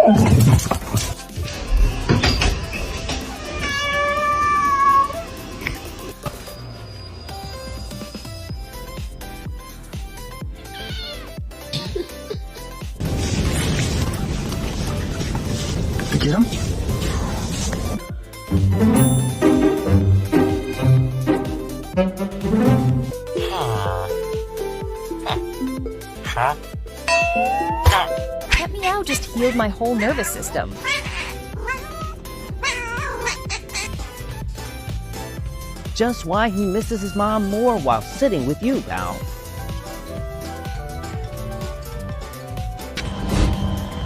Get him? Huh? That meow just healed my whole nervous system. Just why he misses his mom more while sitting with you, pal.